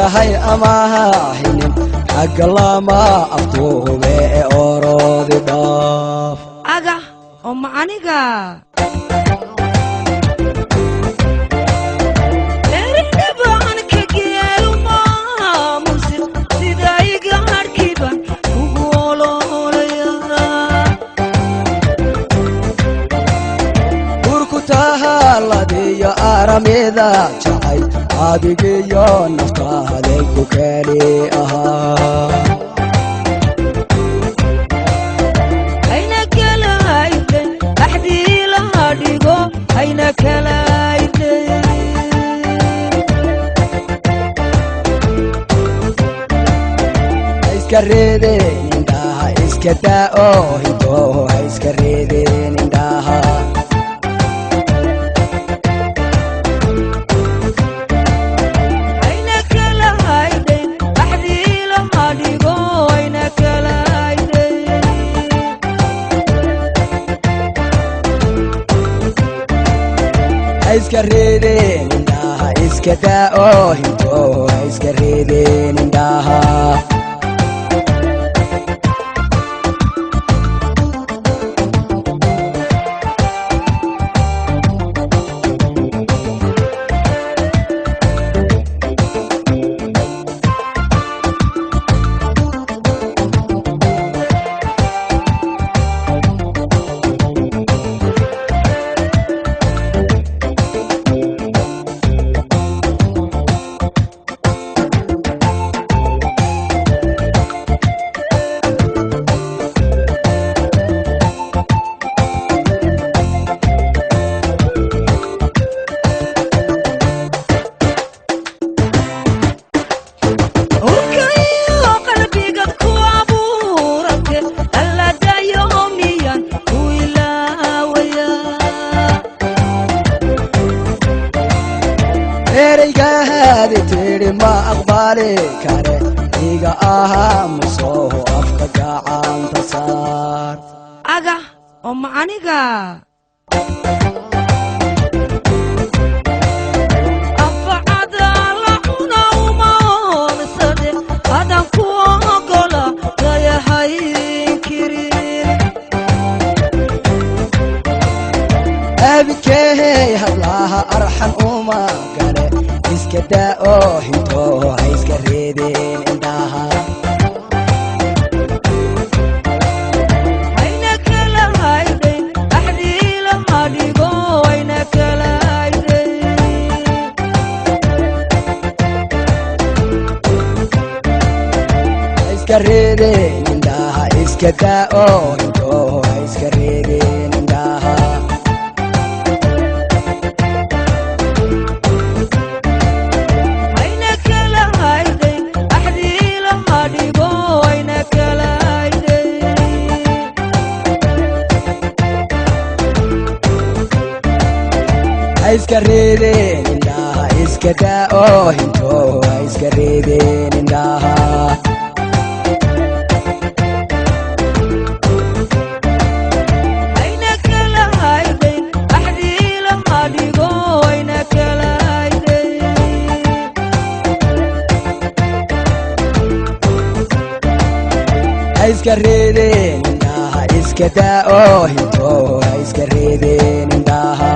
yahay amahinin xagga lama aftuube orodi dhaaf aga oo macaniga ladiyo aramida jacay adigiyo naftaada ku kali ahaa ayna kala hayde axdii la dhigo ayna kala hayde iska reedeen indhaha iska daa'o hidoo iska reedeen indhaha iska reedeen indhaha iska daa'o hidoo iska reedeen indhaha تيري ما أقبالي كاري إيغا آها مصوه أفكا عن تصار أغا أم عنيغا أفعاد لحونا ومون صدق أدن كوه قولا غاية هاي كريم أبكي هبلاها أرحم أما قالي iska daa'o hidoo iska reedeen indhaha ayna kala hayde axdii lama dhigo ayna kala hayde iska reedeen indhaha iska daa'o hidoo iska reedeen indhaha iska reedeen indhaha iska daa'o hidoo iska reedeen indhaha ayna kala hayde axdii lama dhigo ayna kala hayde iska reedeen indhaha iska daa'o hidoo iska reedeen indhaha